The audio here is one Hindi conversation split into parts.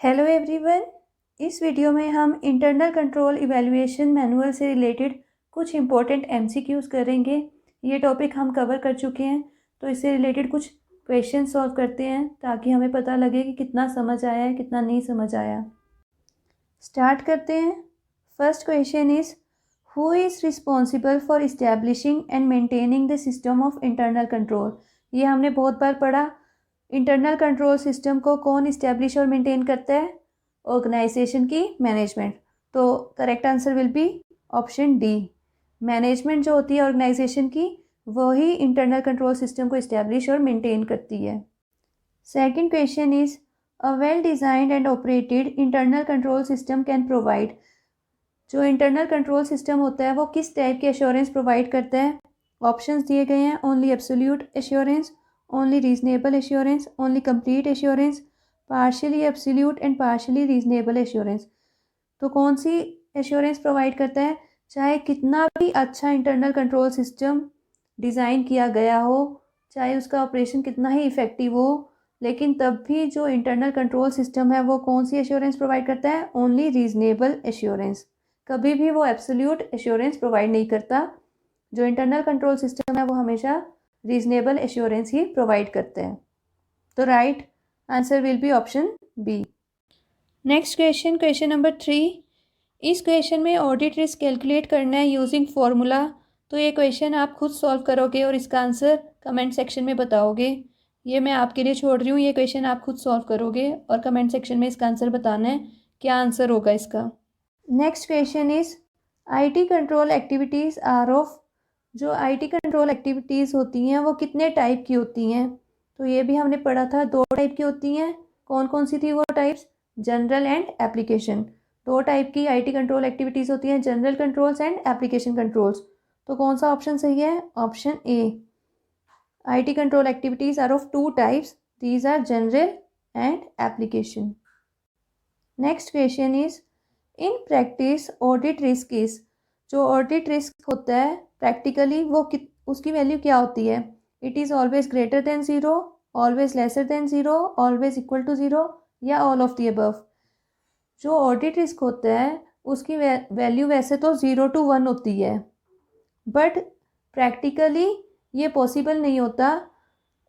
Hello everyone. इस वीडियो में हम इंटरनल कंट्रोल इवैल्यूएशन मैनुअल से रिलेटेड कुछ इंपॉर्टेंट एमसीक्यूज़ करेंगे। ये टॉपिक हम कवर कर चुके हैं, तो इससे रिलेटेड कुछ क्वेश्चन सॉल्व करते हैं ताकि हमें पता लगे कि कितना समझ आया है, कितना नहीं समझ आया। स्टार्ट करते हैं। First question is who is responsible for establishing and maintaining the system of internal control. ये हमने बहुत बार पढ़ा। इंटरनल कंट्रोल सिस्टम को कौन इस्टेब्लिश और मेंटेन करता है? ऑर्गेनाइजेशन की मैनेजमेंट। तो correct answer will be option D. Management जो होती है ऑर्गेनाइजेशन की, वही इंटरनल कंट्रोल सिस्टम को इस्टेब्लिश और मेंटेन करती है। Second question is a well designed and operated internal control system can provide. जो इंटरनल कंट्रोल सिस्टम होता है वो किस टाइप की एश्योरेंस प्रोवाइड करता है? ऑप्शंस दिए गए हैं। Only absolute assurance, only reasonable assurance, only complete assurance, partially absolute and partially reasonable assurance। तो कौन सी एश्योरेंस प्रोवाइड करता है? चाहे कितना भी अच्छा इंटरनल कंट्रोल सिस्टम डिज़ाइन किया गया हो, चाहे उसका ऑपरेशन कितना ही इफ़ेक्टिव हो, लेकिन तब भी जो इंटरनल कंट्रोल सिस्टम है वो कौन सी एश्योरेंस प्रोवाइड करता है? Only reasonable assurance. कभी भी वो एब्सोल्यूट एश्योरेंस प्रोवाइड नहीं करता। जो इंटरनल कंट्रोल सिस्टम है वो हमेशा रीजनेबल एश्योरेंस ही प्रोवाइड करते हैं। तो right answer will be option B. Next question, question number 3। इस क्वेश्चन में ऑडिट रिस्क कैलकुलेट करना है यूजिंग फॉर्मूला। तो ये क्वेश्चन आप खुद सॉल्व करोगे और इसका आंसर कमेंट सेक्शन में बताओगे। ये मैं आपके लिए छोड़ रही हूँ, ये क्वेश्चन आप खुद सॉल्व करोगे और कमेंट सेक्शन में इसका आंसर बताना है, क्या आंसर होगा इसका। Next question is IT control activities are of. जो IT कंट्रोल एक्टिविटीज़ होती हैं वो कितने टाइप की होती हैं? तो ये भी हमने पढ़ा था, 2 टाइप की होती हैं। कौन कौन सी थी वो types? General and application. 2 type की IT कंट्रोल एक्टिविटीज़ होती हैं, general controls and application controls. तो कौन सा ऑप्शन सही है? Option A. IT control activities are of 2 types, these are general and application. Next question is in practice audit risk is. जो ऑडिट रिस्क होता है प्रैक्टिकली वो उसकी वैल्यू क्या होती है? It is always greater than zero, always lesser then zero, always equal to zero, या ऑल ऑफ द अबव। जो ऑडिट रिस्क होता है उसकी वैल्यू वैसे तो 0 to 1 होती है, बट प्रैक्टिकली ये पॉसिबल नहीं होता।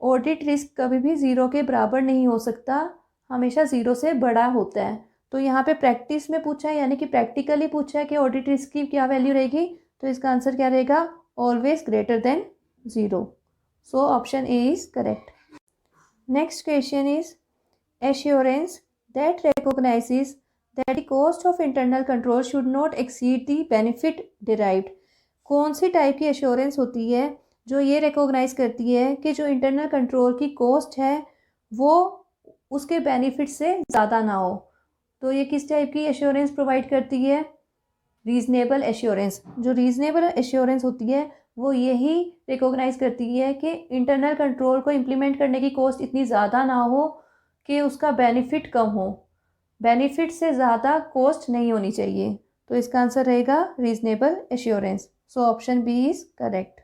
ऑडिट रिस्क कभी भी 0 के बराबर नहीं हो सकता, हमेशा 0 से बड़ा होता है। तो यहाँ पे प्रैक्टिस में पूछा है, यानी कि प्रैक्टिकली पूछा है कि ऑडिट रिस्क की क्या वैल्यू रहेगी, तो इसका आंसर क्या रहेगा? Always greater then 0। So option A is correct. Next question is assurance that recognizes that the cost of internal control should not exceed the benefit derived। कौन सी टाइप की एश्योरेंस होती है जो ये रिकॉग्नाइज करती है कि जो इंटरनल कंट्रोल की कॉस्ट है वो उसके बेनिफिट से ज़्यादा ना हो? तो ये किस टाइप की एश्योरेंस प्रोवाइड करती है? Reasonable assurance. जो रीजनेबल एश्योरेंस होती है वो यही रिकॉग्नाइज करती है कि इंटरनल कंट्रोल को इम्प्लीमेंट करने की कॉस्ट इतनी ज़्यादा ना हो कि उसका बेनिफिट कम हो। बेनिफिट से ज़्यादा कॉस्ट नहीं होनी चाहिए। तो इसका आंसर रहेगा reasonable assurance. So option B is correct.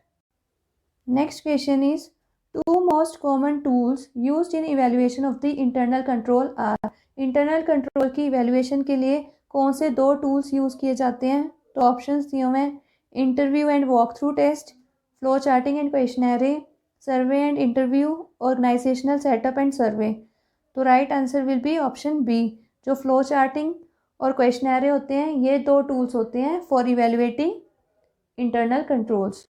Next question is 2 most common tools used in evaluation of the internal control are. Internal control की इवेल्युएशन के लिए कौन से 2 टूल्स यूज़ किए जाते हैं? तो ऑप्शंस दिए हुए हैं। Interview and walk through test, flow charting and questionnaire, survey and interview, organisational setup and survey. तो right answer will be option B. जो फ्लो चार्टिंग और क्वेश्चनरी होते हैं ये 2 टूल्स होते हैं for evaluating internal controls.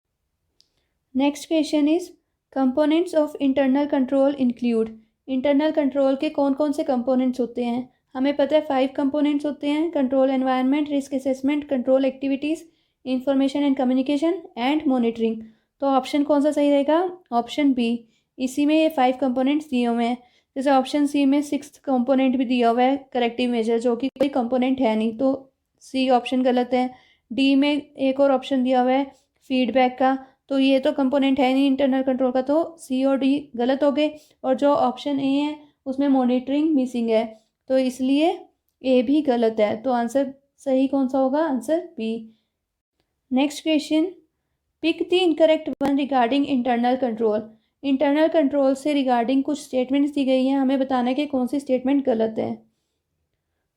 Next question is components of internal control include. Internal control के कौन कौन से कंपोनेंट्स होते हैं? हमें पता है 5 कंपोनेंट्स होते हैं। Control environment, risk assessment, control activities, information and communication and monitoring. तो ऑप्शन कौन सा सही रहेगा? Option B. इसी में ये 5 कंपोनेंट्स दिए हुए हैं। जैसे ऑप्शन सी में 6th कंपोनेंट भी दिया हुआ है करेक्टिव मेजर, जो कि कोई कंपोनेंट है नहीं, तो सी ऑप्शन गलत है। डी में एक और ऑप्शन दिया हुआ है फीडबैक का, तो ये तो कंपोनेंट है नहीं इंटरनल कंट्रोल का, तो सी और डी गलत हो गए। और जो ऑप्शन ए है उसमें मॉनिटरिंग मिसिंग है, तो इसलिए ए भी गलत है। तो आंसर सही कौन सा होगा? Answer B. Next question, pick the incorrect one regarding internal control. Internal control से रिगार्डिंग कुछ स्टेटमेंट्स दी गई हैं, हमें बताना है कि कौन सी स्टेटमेंट गलत है।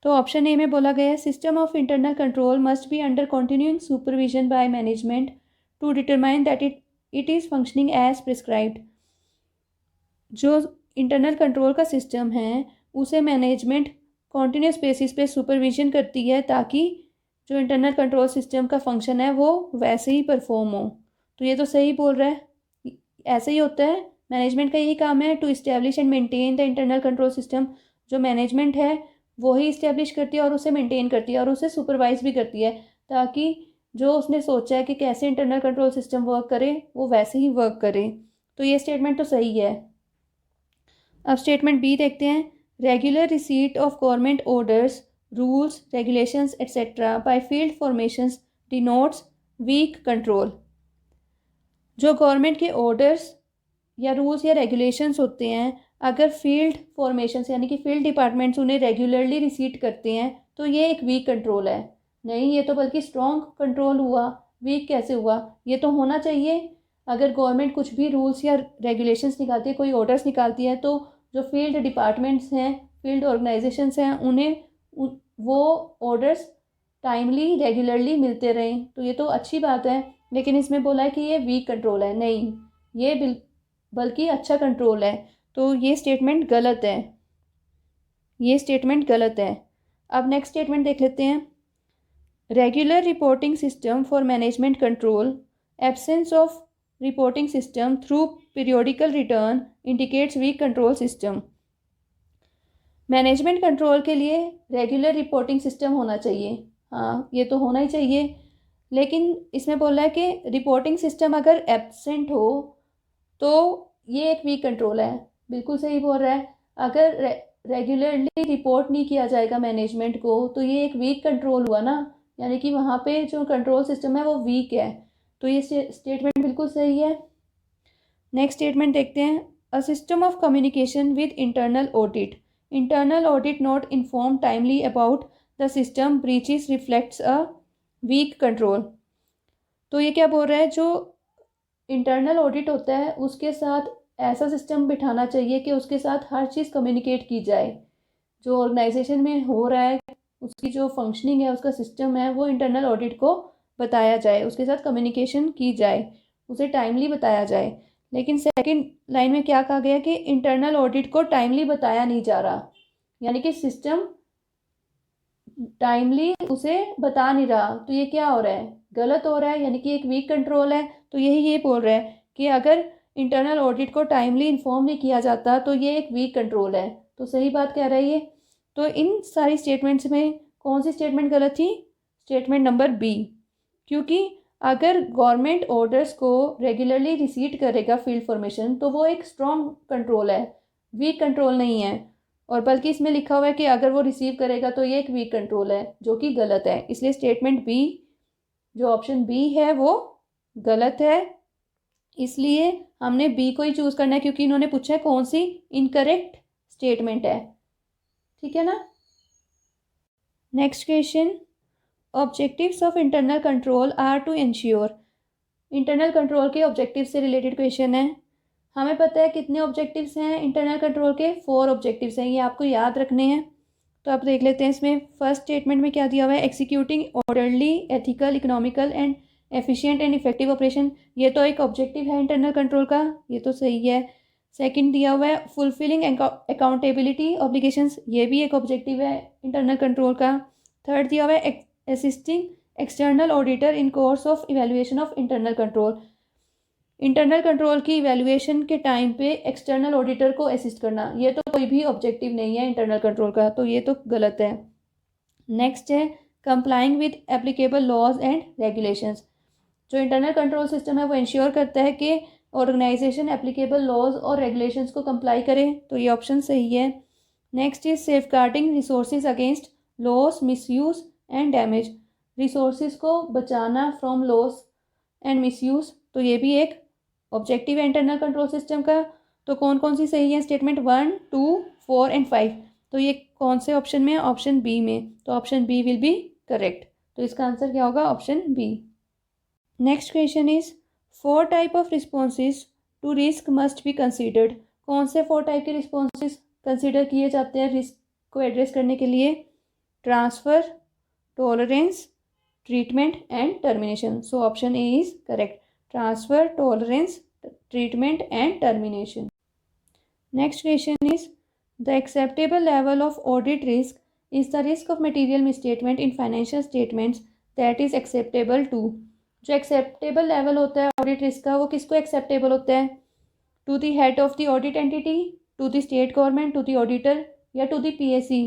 तो ऑप्शन ए में बोला गया है system of internal control must be under continuing supervision by management to determine that it is functioning as prescribed. जो इंटरनल कंट्रोल का सिस्टम है उसे मैनेजमेंट कॉन्टीन्यूस बेसिस पे सुपरविजन करती है ताकि जो इंटरनल कंट्रोल सिस्टम का फंक्शन है वो वैसे ही परफॉर्म हो। तो ये तो सही बोल रहा है, ऐसे ही होता है। मैनेजमेंट का यही काम है to establish and maintain the internal control system. जो मैनेजमेंट है वो ही इस्टेब्लिश करती है और उसे मेंटेन करती है और उसे सुपरवाइज भी करती है ताकि जो उसने सोचा है कि कैसे इंटरनल कंट्रोल सिस्टम वर्क करे वो वैसे ही वर्क करे। तो ये स्टेटमेंट तो सही है। अब स्टेटमेंट बी देखते हैं। Regular receipt of government orders rules regulations etcetera by field formations denotes weak control. जो गवर्नमेंट के ऑर्डर्स या रूल्स या रेगुलेशंस होते हैं अगर फील्ड फॉर्मेशंस यानी कि फील्ड डिपार्टमेंट्स उन्हें रेगुलरली रिसीट करते हैं तो ये एक वीक कंट्रोल है। नहीं, ये तो बल्कि स्ट्रॉन्ग कंट्रोल हुआ। वीक कैसे हुआ? ये तो होना चाहिए। अगर गवर्नमेंट कुछ भी रूल्स या रेगुलेशंस निकालती है, कोई ऑर्डर्स निकालती है, तो जो फील्ड डिपार्टमेंट्स हैं, फील्ड ऑर्गेनाइजेशंस हैं, उन्हें वो ऑर्डर्स टाइमली रेगुलरली मिलते रहें। तो ये तो अच्छी बात है। लेकिन इसमें बोला है कि ये वीक कंट्रोल है। नहीं, ये बल्कि अच्छा कंट्रोल है। तो ये स्टेटमेंट गलत है। ये स्टेटमेंट गलत है। अब नेक्स्ट स्टेटमेंट देख लेते हैं। Regular reporting system for management control absence of reporting system through periodical return indicates weak control system. Management control के लिए रेगुलर रिपोर्टिंग सिस्टम होना चाहिए। हाँ, ये तो होना ही चाहिए। लेकिन इसमें बोला है कि रिपोर्टिंग सिस्टम अगर एब्सेंट हो तो ये एक वीक कंट्रोल है। बिल्कुल सही बोल रहा है। अगर रेगुलरली रिपोर्ट नहीं किया जाएगा मैनेजमेंट को तो ये एक वीक कंट्रोल हुआ ना, यानी कि वहाँ पे जो कंट्रोल सिस्टम है वो वीक है। तो ये स्टेटमेंट बिल्कुल सही है। नेक्स्ट स्टेटमेंट देखते हैं। A system of communication with internal audit internal audit not inform timely about the system breaches reflects a weak control. तो ये क्या बोल रहा है? जो इंटरनल ऑडिट होता है उसके साथ ऐसा सिस्टम बिठाना चाहिए कि उसके साथ हर चीज़ कम्युनिकेट की जाए। जो ऑर्गेनाइजेशन में हो रहा है उसकी जो फंक्शनिंग है, उसका सिस्टम है, वो इंटरनल ऑडिट को बताया जाए, उसके साथ कम्युनिकेशन की जाए, उसे टाइमली बताया जाए। लेकिन सेकंड लाइन में क्या कहा गया कि इंटरनल ऑडिट को टाइमली बताया नहीं जा रहा, यानी कि सिस्टम टाइमली उसे बता नहीं रहा। तो ये क्या हो रहा है? गलत हो रहा है, यानी कि एक वीक कंट्रोल है। तो यही ये बोल रहा है कि अगर इंटरनल ऑडिट को टाइमली इन्फॉर्म नहीं किया जाता तो ये एक वीक कंट्रोल है। तो सही बात कह रहा है ये। तो इन सारी स्टेटमेंट्स में कौन सी स्टेटमेंट गलत थी? Statement number B. क्योंकि अगर गवर्नमेंट ऑर्डर्स को रेगुलरली रिसीट करेगा फील्ड फॉर्मेशन तो वो एक स्ट्रॉन्ग कंट्रोल है, वीक कंट्रोल नहीं है। और बल्कि इसमें लिखा हुआ है कि अगर वो रिसीव करेगा तो ये एक वीक कंट्रोल है, जो कि गलत है। इसलिए स्टेटमेंट बी, जो ऑप्शन बी है, वो गलत है। इसलिए हमने बी को ही चूज़ करना है क्योंकि इन्होंने पूछा है कौन सी इनकरेक्ट स्टेटमेंट है। ठीक है ना। Next question. Objectives of internal control are to ensure. Internal control के ऑब्जेक्टिव से रिलेटेड क्वेश्चन है। हमें पता है कितने ऑब्जेक्टिव्स हैं इंटरनल कंट्रोल के? 4 ऑब्जेक्टिव्स हैं। ये आपको याद रखने हैं। तो आप देख लेते हैं इसमें फर्स्ट स्टेटमेंट में क्या दिया हुआ है। Executing orderly ethical economical and efficient and effective operation. ये तो एक ऑब्जेक्टिव है इंटरनल कंट्रोल का, ये तो सही है। सेकंड दिया हुआ है फुलफिलिंग अकाउंटेबिलिटी ऑब्लिगेशंस, ये भी एक ऑब्जेक्टिव है इंटरनल कंट्रोल का। थर्ड दिया हुआ है assisting external auditor in course of evaluation of internal control. Internal control की इवेल्युएशन के टाइम पे एक्सटर्नल ऑडिटर को असिस्ट करना, ये तो कोई भी ऑब्जेक्टिव नहीं है इंटरनल कंट्रोल का, तो ये तो गलत है। नेक्स्ट है complying with applicable laws and regulations. जो इंटरनल कंट्रोल सिस्टम है वो इंश्योर करता है कि ऑर्गेनाइजेशन एप्लीकेबल लॉज और रेगुलेशंस को कंप्लाई करे, तो ये ऑप्शन सही है। Next is safeguarding resources against loss misuse and damage. Resources को बचाना फ्रॉम लॉस एंड मिसयूज, तो ये भी एक ऑब्जेक्टिव है इंटरनल कंट्रोल सिस्टम का। तो कौन कौन सी सही है? Statement 1, 2, 4 and 5। तो ये कौन से ऑप्शन में है? ऑप्शन बी में। तो option B will be correct. तो इसका आंसर क्या होगा? Option B. Next question is 4 type of responses to risk must be considered. कौन से 4 टाइप के रिस्पॉन्सेज कंसिडर किए जाते हैं रिस्क को एड्रेस करने के लिए? Transfer, tolerance, treatment and termination. So option A is correct. Transfer, tolerance, treatment and termination. Next question is, the acceptable level of audit risk is the risk of material misstatement in financial statements that is acceptable to. जो acceptable level होता है audit risk का, वो किसको acceptable होता है? To the head of the audit entity, to the state government, to the auditor या to the PSE.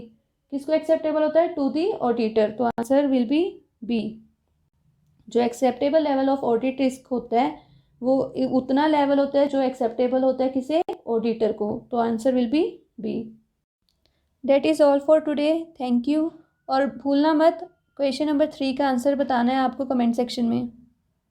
किसको acceptable होता है? To the auditor. तो आंसर will be B. जो acceptable level of audit risk होता है वो उतना लेवल होता है जो एक्सेप्टेबल होता है किसे? ऑडिटर को. तो answer will be B. That is all for today. Thank you. और भूलना मत, क्वेश्चन नंबर 3 का आंसर बताना है आपको कमेंट सेक्शन में.